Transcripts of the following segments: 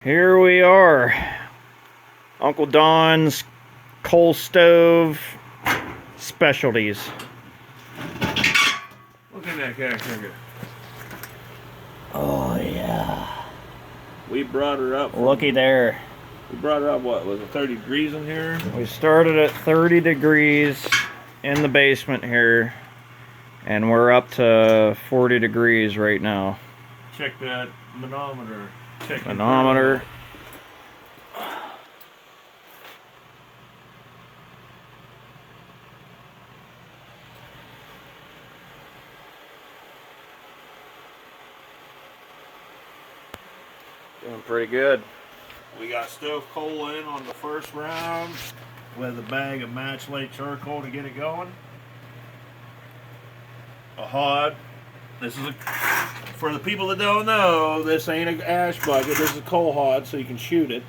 Here we are, Uncle Don's coal stove specialties. Look at that guy, Trigger. Oh yeah. We brought her up. Looky there. We brought her up, what, was it 30 degrees in here? We started at 30 degrees in the basement here, and we're up to 40 degrees right now. Check that manometer. Check Manometer. Doing pretty good. We got stove coal in on the first round with a bag of match light charcoal to get it going. A hod. This is for the people that don't know, this ain't an ash bucket. This is a coal hod, so you can shoot it.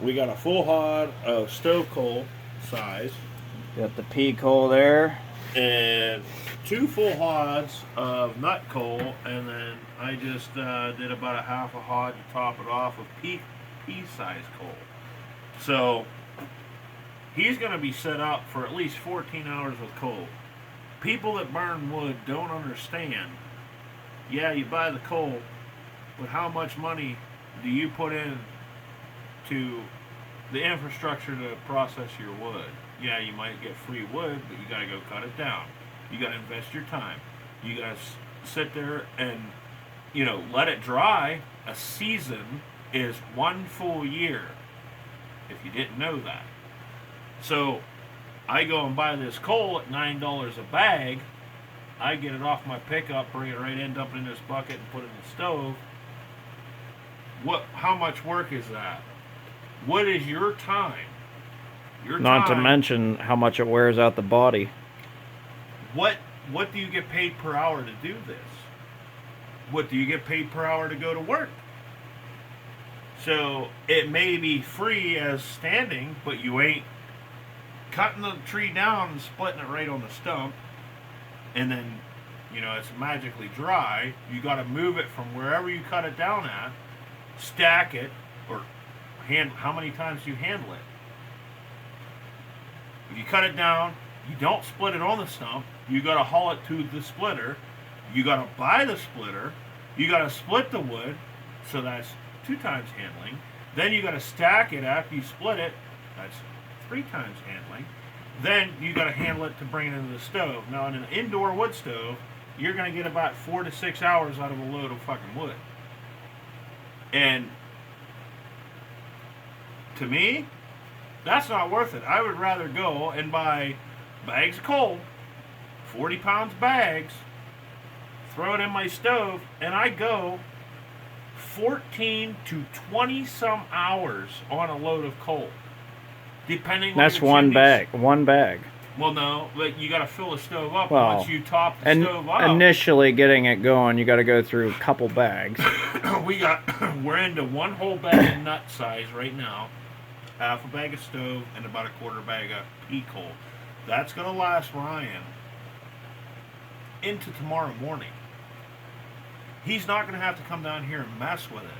We got a full hod of stove coal size. Got the pea coal there. And 2 full hods of nut coal, and then I just did about a half a hod to top it off of pea size coal. So he's going to be set up for at least 14 hours with coal. People that burn wood don't understand. Yeah, you buy the coal, but how much money do you put in to the infrastructure to process your wood? Yeah, you might get free wood, but you got to go cut it down. You got to invest your time. You got to sit there and, let it dry. A season is 1 full year, if you didn't know that. So I go and buy this coal at $9 a bag. I get it off my pickup, bring it right in, dump it in this bucket, and put it in the stove. How much work is that? What is your time? Not to mention how much it wears out the body. What do you get paid per hour to do this? What do you get paid per hour to go to work? So it may be free as standing, but you ain't cutting the tree down and splitting it right on the stump, and then it's magically dry. You got to move it from wherever you cut it down at, stack it, or how many times do you handle it? If you cut it down, you don't split it on the stump. You got to haul it to the splitter. You got to buy the splitter. You got to split the wood, so that's 2 times handling. Then you got to stack it after you split it. That's 3 times handling. Then you got to handle it to bring it into the stove. Now, in an indoor wood stove, you're going to get about 4 to 6 hours out of a load of fucking wood. And to me, that's not worth it. I would rather go and buy bags of coal, 40 pounds bags, throw it in my stove, and I go 14 to 20 some hours on a load of coal. Depending on that's one bag. One bag. Well, no, but you got to fill the stove up once you top the stove up. Initially getting it going, you got to go through a couple bags. We're into 1 whole bag of nut size right now, half a bag of stove, and about a quarter bag of pea coal. That's going to last Ryan into tomorrow morning. He's not going to have to come down here and mess with it.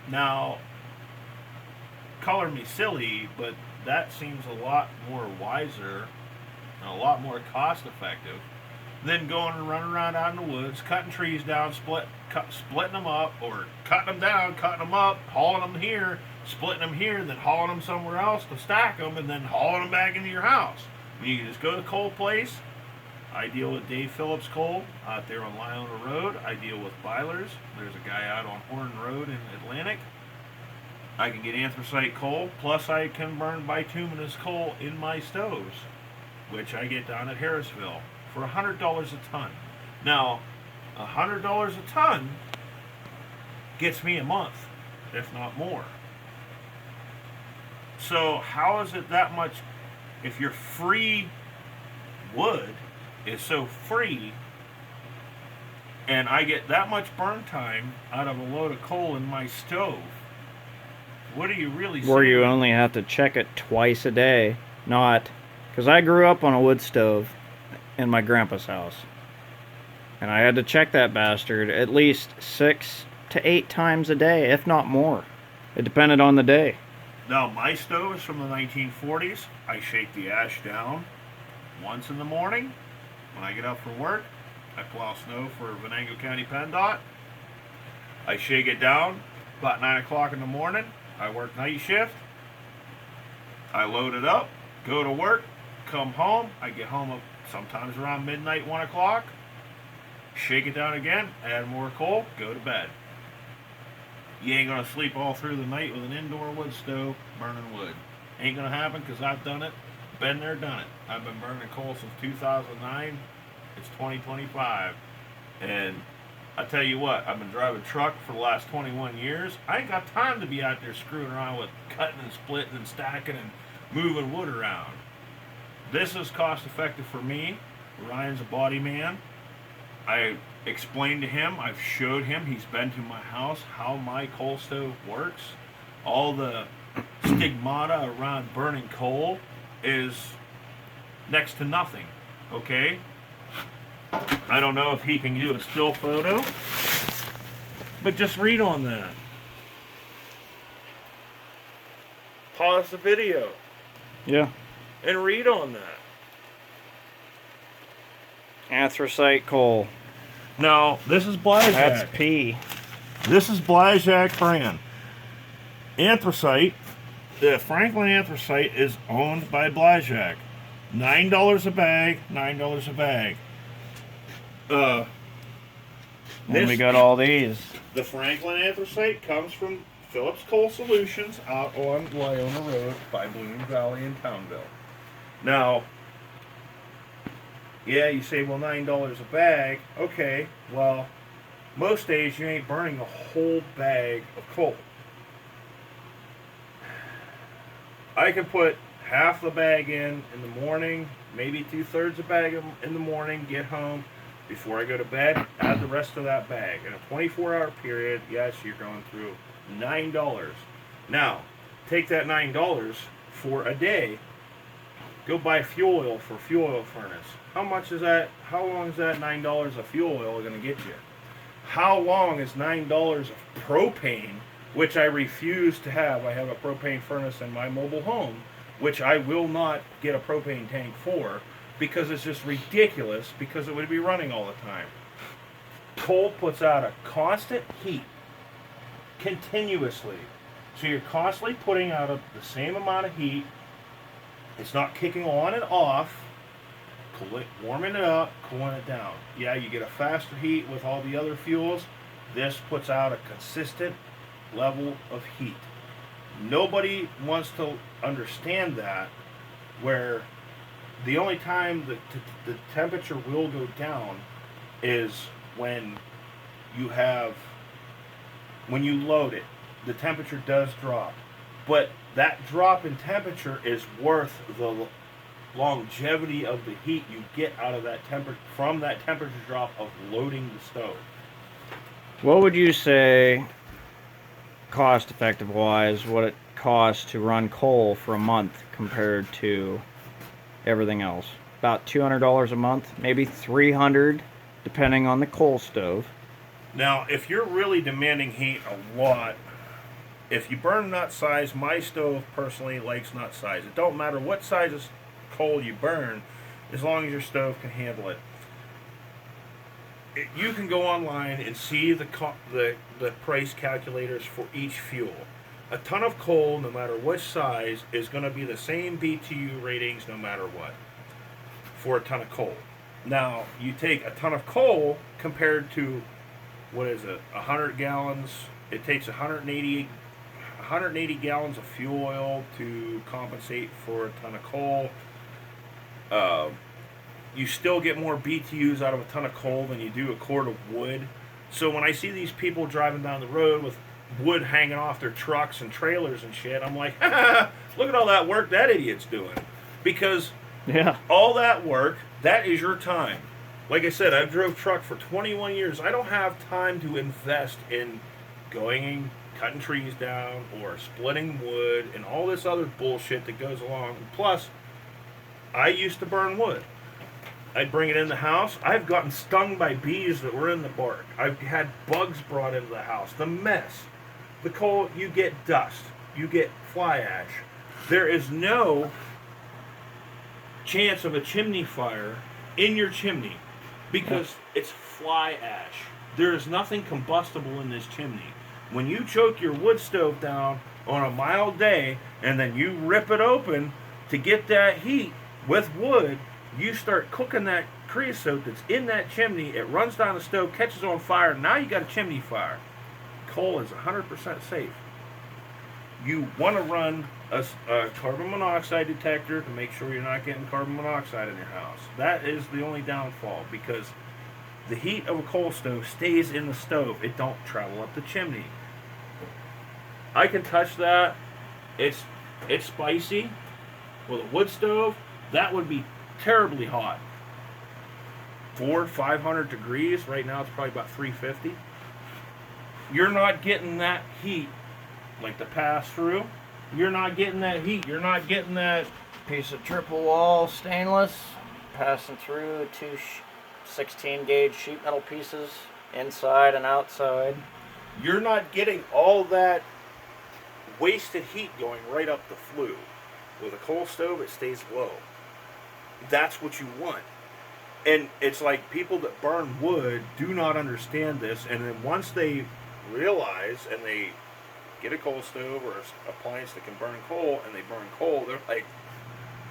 Now, color me silly, but that seems a lot more wiser and a lot more cost effective than going and running around out in the woods, cutting trees down, splitting them up, or cutting them down, cutting them up, hauling them here, splitting them here, then hauling them somewhere else to stack them, and then hauling them back into your house. You can just go to the coal place. I deal with Dave Phillips Coal out there on Lionel Road. I deal with Byler's. There's a guy out on Horn Road in Atlantic. I can get anthracite coal, plus I can burn bituminous coal in my stoves, which I get down at Harrisville for $100 a ton. Now, $100 a ton gets me a month, if not more. So how is it that much, if your free wood is so free, and I get that much burn time out of a load of coal in my stove, what are you really saying? Where you only have to check it twice a day. Not, because I grew up on a wood stove in my grandpa's house. And I had to check that bastard at least 6 to 8 times a day, if not more. It depended on the day. Now, my stove is from the 1940s. I shake the ash down once in the morning. When I get up from work, I plow snow for Venango County PennDOT. I shake it down about 9 o'clock in the morning. I work night shift. I load it up, go to work, come home. I get home sometimes around midnight, 1 o'clock. Shake it down again, add more coal, go to bed. You ain't gonna sleep all through the night with an indoor wood stove burning wood. Ain't gonna happen, because I've done it. Been there, done it. I've been burning coal since 2009. It's 2025. And I tell you what, I've been driving truck for the last 21 years. I ain't got time to be out there screwing around with cutting and splitting and stacking and moving wood around. This is cost effective for me. Ryan's a body man. I explained to him, I've showed him, he's been to my house, how my coal stove works. All the stigmata around burning coal is next to nothing, okay? I don't know if he can do a still photo, but just read on that. Pause the video Yeah. and read on that. Anthracite coal. Now, this is Blajack. That's P. This is Blajack brand. Anthracite, the Franklin anthracite is owned by Blajack. $9 a bag, $9 a bag. And we got all these. The Franklin anthracite comes from Phillips Coal Solutions out on Lyona Road by Bloom Valley in Townville. Now, yeah, you say, well, $9 a bag. Okay, well, most days you ain't burning a whole bag of coal. I can put half the bag in the morning, maybe 2/3 a bag in the morning, get home. Before I go to bed, add the rest of that bag. In a 24-hour period, yes, you're going through $9. Now, take that $9 for a day. Go buy fuel oil for a fuel oil furnace. How much is that? How long is that $9 of fuel oil going to get you? How long is $9 of propane, which I refuse to have? I have a propane furnace in my mobile home, which I will not get a propane tank for, because it's just ridiculous, because it would be running all the time. Coal puts out a constant heat continuously. So you're constantly putting out the same amount of heat. It's not kicking on and off, warming it up, cooling it down. Yeah, you get a faster heat with all the other fuels. This puts out a consistent level of heat. Nobody wants to understand that, where the only time the temperature will go down is when you load it. The temperature does drop. But that drop in temperature is worth the longevity of the heat you get out of that from that temperature drop of loading the stove. What would you say, cost effective wise, what it costs to run coal for a month compared to everything else? About $200 a month, maybe $300, depending on the coal stove. Now, if you're really demanding heat a lot, if you burn nut size, my stove personally likes nut size. It don't matter what size of coal you burn, as long as your stove can handle it. You can go online and see the price calculators for each fuel. A ton of coal, no matter what size, is going to be the same BTU ratings no matter what for a ton of coal. Now, you take a ton of coal compared to, 100 gallons. It takes 180 gallons of fuel oil to compensate for a ton of coal. You still get more BTUs out of a ton of coal than you do a quart of wood. So when I see these people driving down the road with wood hanging off their trucks and trailers and shit, I'm like, look at all that work that idiot's doing. Because all that work, that is your time. Like I said, I've drove truck for 21 years. I don't have time to invest in going and cutting trees down or splitting wood and all this other bullshit that goes along. Plus, I used to burn wood. I'd bring it in the house. I've gotten stung by bees that were in the bark. I've had bugs brought into the house. The mess. The coal, you get dust. You get fly ash. There is no chance of a chimney fire in your chimney because it's fly ash. There is nothing combustible in this chimney. When you choke your wood stove down on a mild day and then you rip it open to get that heat with wood, you start cooking that creosote that's in that chimney. It runs down the stove, catches on fire. Now you got a chimney fire. Coal is 100% safe. You want to run a carbon monoxide detector to make sure you're not getting carbon monoxide in your house. That is the only downfall because the heat of a coal stove stays in the stove. It don't travel up the chimney. I can touch that. It's spicy. With a wood stove, that would be terribly hot. 400-500 degrees. Right now it's probably about 350. You're not getting that heat like the pass through. You're not getting that heat. You're not getting that Piece of triple wall stainless passing through 16 gauge sheet metal pieces inside and outside. You're not getting all that wasted heat going right up the flue. With a coal stove, it stays low. That's what you want. And it's like people that burn wood do not understand this, and then once they realize and they get a coal stove or an appliance that can burn coal, and they burn coal, they're like,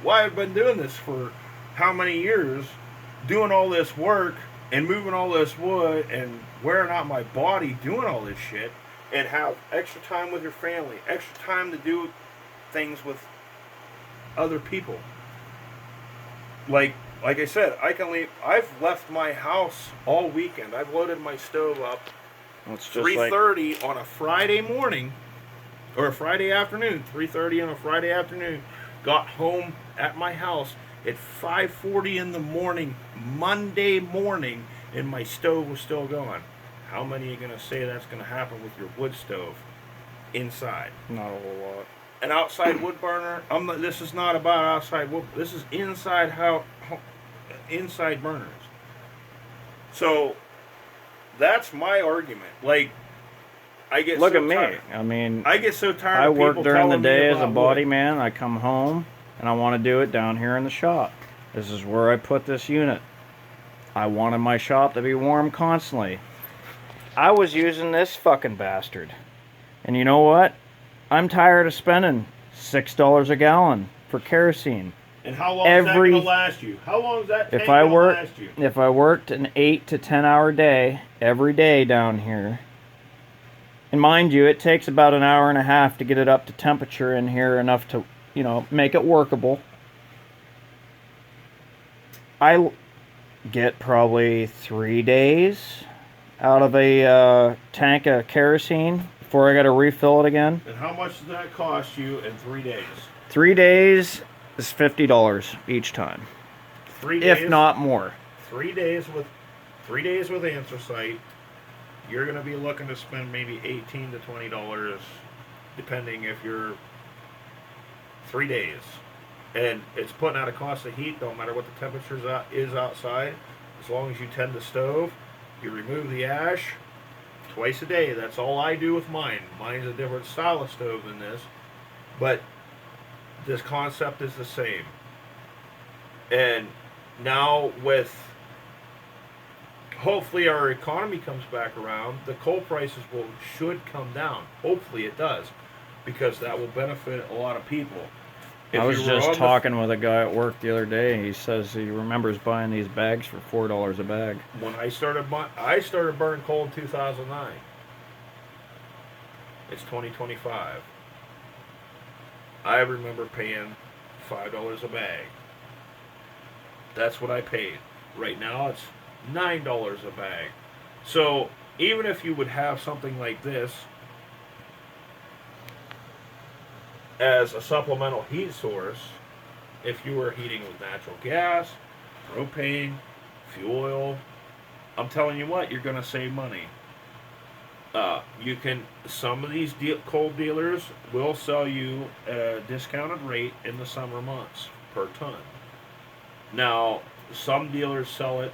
why I've been doing this for how many years, doing all this work and moving all this wood and wearing out my body doing all this shit, and have extra time with your family, extra time to do things with other people. Like I said, I can leave. I've left my house all weekend. I've loaded my stove up It's just 3:30 on a Friday morning or a Friday afternoon. 3:30 on a Friday afternoon. Got home at my house at 5:40 in the morning, Monday morning, and my stove was still going. How many are you gonna say that's gonna happen with your wood stove inside? not a whole lot. An outside wood burner. This is not about outside wood. This is inside inside burners. So that's my argument. Like, I get Look so at me. tired. I mean, I get so tired. I of work people during the telling me day as a about body wood. man. I come home and I want to do it down here in the shop. This is where I put this unit. I wanted my shop to be warm constantly. I was using this fucking bastard. And you know what? I'm tired of spending $6 a gallon for kerosene. And how long is that going to last you? How long is that tank going to last you? If I worked an 8 to 10 hour day every day down here, and mind you, it takes about an hour and a half to get it up to temperature in here enough to, make it workable. I get probably 3 days out of a tank of kerosene before I got to refill it again. And how much does that cost you in 3 days? 3 days is $50 each time, 3 days, if not more. 3 days with anthracite, you're going to be looking to spend maybe $18 to $20, depending if you're 3 days. And it's putting out a cost of heat, no matter what the temperature is outside. As long as you tend the stove, you remove the ash twice a day. That's all I do with mine. Mine's a different style of stove than this, but this concept is the same. And now with, hopefully our economy comes back around, the coal prices should come down. Hopefully it does, because that will benefit a lot of people. I was just talking with a guy at work the other day. He says he remembers buying these bags for $4 a bag. When I started burning coal in 2009. It's 2025. I remember paying $5 a bag. That's what I paid. Right now it's $9 a bag. So even if you would have something like this as a supplemental heat source, if you were heating with natural gas, propane, fuel oil, I'm telling you what, you're going to save money. Some of these coal dealers will sell you a discounted rate in the summer months per ton. Now, Some dealers sell it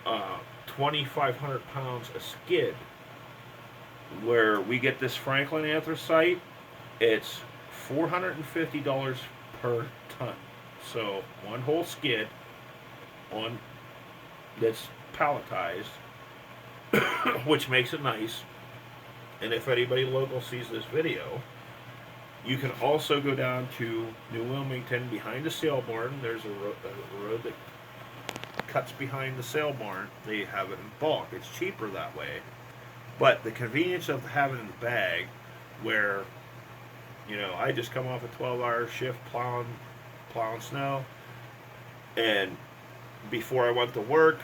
2,500 pounds a skid. Where we get this Franklin anthracite, it's $450 per ton. So one whole skid on that's palletized, which makes it nice. And if anybody local sees this video, you can also go down to New Wilmington behind the sale barn. There's a road that cuts behind the sale barn. They have it in bulk. It's cheaper that way. But the convenience of having it in the bag, where, I just come off a 12-hour shift plowing snow, and before I went to work,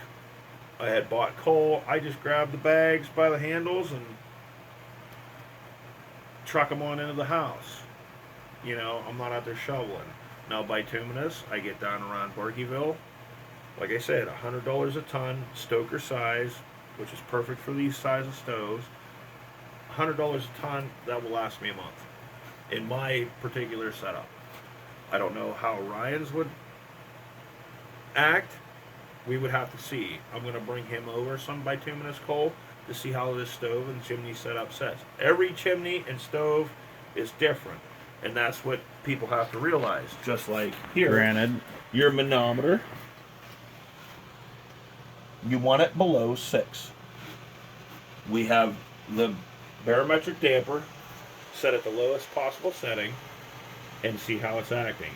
I had bought coal. I just grabbed the bags by the handles and truck them on into the house. I'm not out there shoveling. Now, bituminous, I get down around Berkeyville. Like I said, $100 a ton, stoker size, which is perfect for these size of stoves. $100 a ton, that will last me a month in my particular setup. I don't know how Ryan's would act. We would have to see. I'm going to bring him over some bituminous coal to see how this stove and chimney setup sets. Every chimney and stove is different, and that's what people have to realize. Just like here, Granted. your manometer, you want it below 6. We have the barometric damper set at the lowest possible setting and see how it's acting.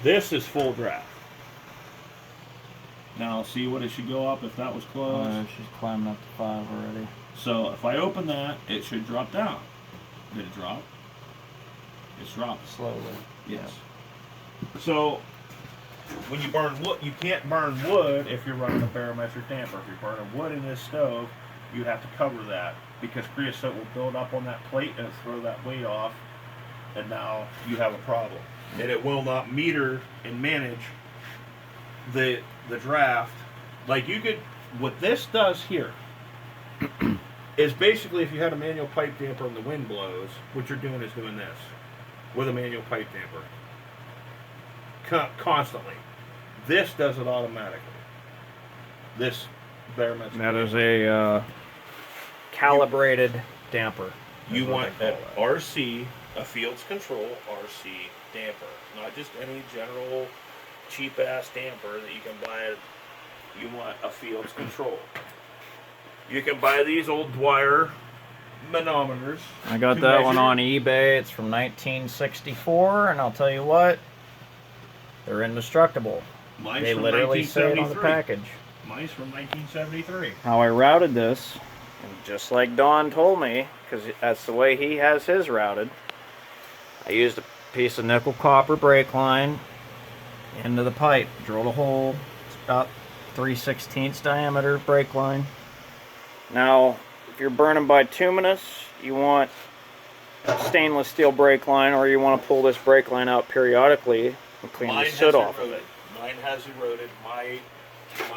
This is full draft. Now see what it should go up if that was closed. She's climbing up to 5 already. So if I open that, it should drop down. Did it drop? It's dropping. Slowly. Yes. So when you burn wood, you can't burn wood if you're running a barometric damper. If you're burning wood in this stove, you have to cover that, because creosote will build up on that plate and throw that weight off, and now you have a problem. And it will not meter and manage the draft. Like you could, what this does here is basically, if you had a manual pipe damper and the wind blows, what you're doing is doing this with a manual pipe damper. Constantly. This does it automatically. This barometric. That is a calibrated damper. You want an RC, a Fields Control RC damper, not just any general cheap ass damper that you can buy. You want a Fields Control. You can buy these old Dwyer manometers. I got that one on eBay. It's from 1964, and I'll tell you what, they're indestructible. Mine's They from literally say it on the 1973. package. Mine's from 1973. How I routed this, and just like Don told me, because that's the way he has his routed, I used a piece of nickel copper brake line into the pipe, drilled a hole. It's about 3/16 diameter brake line. Now, if you're burning bituminous, you want a stainless steel brake line, or you want to pull this brake line out periodically and clean the soot off of it. Mine has eroded. My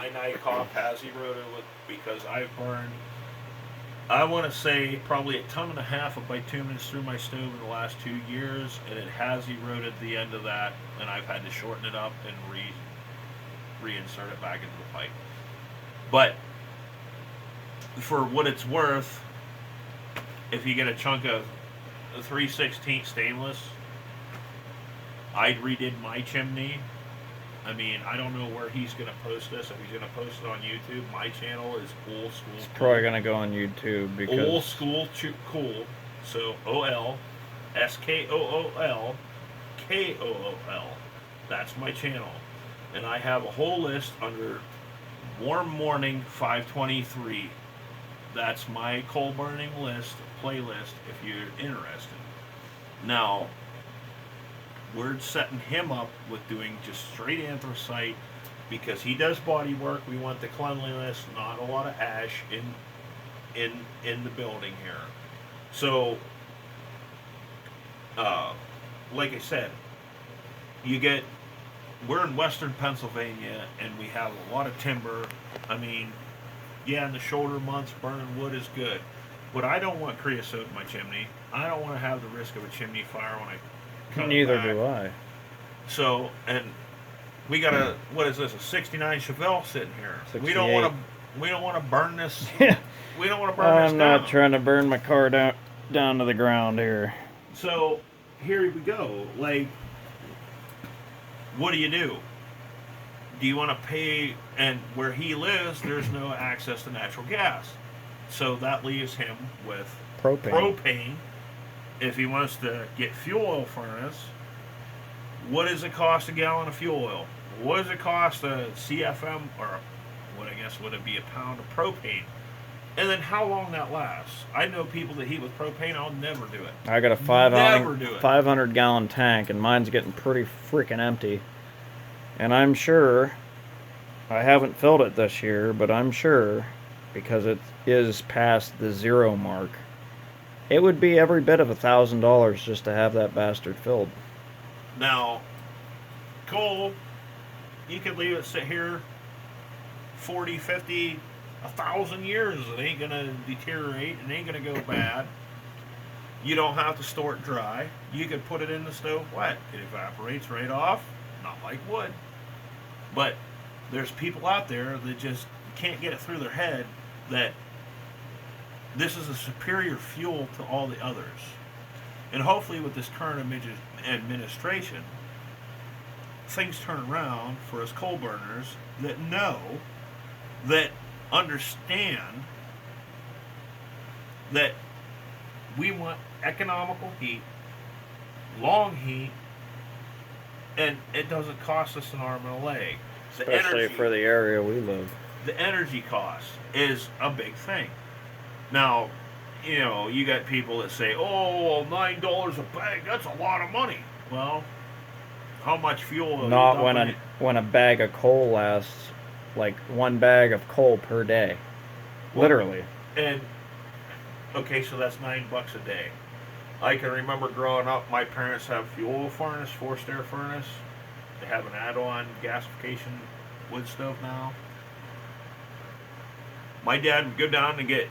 NICOP has eroded because I've burned, I want to say, probably 1.5 tons of bituminous through my stove in the last 2 years, and it has eroded the end of that, and I've had to shorten it up and reinsert it back into the pipe. But for what it's worth, if you get a chunk of 3/16 stainless, I redid my chimney. I mean, I don't know where he's going to post this. If he's going to post it on YouTube, my channel is Old School. It's probably going to go on YouTube because Old School Cool. So OL SKOOL KOOL. That's my channel, and I have a whole list under Warm Morning 523. That's my coal burning list playlist if you're interested. Now, we're setting him up with doing just straight anthracite because he does body work. We want the cleanliness, not a lot of ash in the building here. So, like I said, we're in western Pennsylvania and we have a lot of timber. I mean, yeah, in the shoulder months, burning wood is good, but I don't want creosote in my chimney. I don't want to have the risk of a chimney fire when I cut neither it back. do I. So, and We got a, what is this, a 69 Chevelle sitting here. 68. We don't want to burn this. We don't want to burn this I'm down. not trying to burn my car down to the ground here. So here we go. Like, what do? Do you want to pay? And where he lives, there's no access to natural gas, so that leaves him with propane. If he wants to get fuel oil furnace, what does it cost a gallon of fuel oil? What does it cost a CFM, or what, I guess, would it be a pound of propane? And then how long that lasts? I know people that heat with propane. I'll never do it. I got a 500 gallon tank, and mine's getting pretty freaking empty. And I'm sure, I haven't filled it this year, but I'm sure, because it is past the 0 mark, it would be every bit of $1,000 just to have that bastard filled. Now, coal, you could leave it sit here 40, 50, 1,000 years. It ain't going to deteriorate. It ain't going to go bad. You don't have to store it dry. You could put it in the stove wet. It evaporates right off, not like wood. But there's people out there that just can't get it through their head that this is a superior fuel to all the others. And hopefully with this current administration, things turn around for us coal burners that know, that understand that we want economical heat, long heat, and it doesn't cost us an arm and a leg. Especially for the area we live. The energy cost is a big thing. Now, you know, you got people that say, oh, $9 a bag, that's a lot of money. Well, how much fuel? Not when a bag of coal lasts, like 1 bag of coal per day. Well, literally. And, okay, so that's $9 a day. I can remember growing up, my parents have fuel furnace, forced air furnace. They have an add-on gasification wood stove now. My dad would go down and get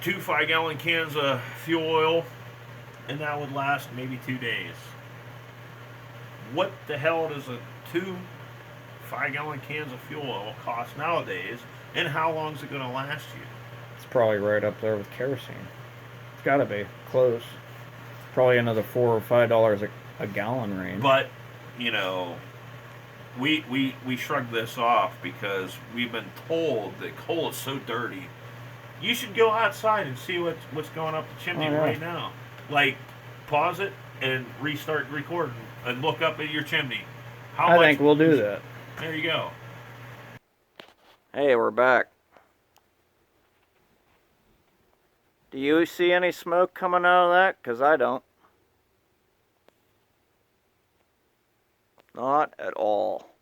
2 5-gallon cans of fuel oil, and that would last maybe 2 days. What the hell does a 2 5-gallon cans of fuel oil cost nowadays, and how long is it going to last you? It's probably right up there with kerosene. It's got to be close. Probably another $4 or $5 a gallon range. But, you know, we shrug this off because we've been told that coal is so dirty. You should go outside and see what's going up the chimney right now. Like, pause it and restart recording and look up at your chimney. I think we'll do that. There you go. Hey, we're back. Do you see any smoke coming out of that? 'Cause I don't. Not at all.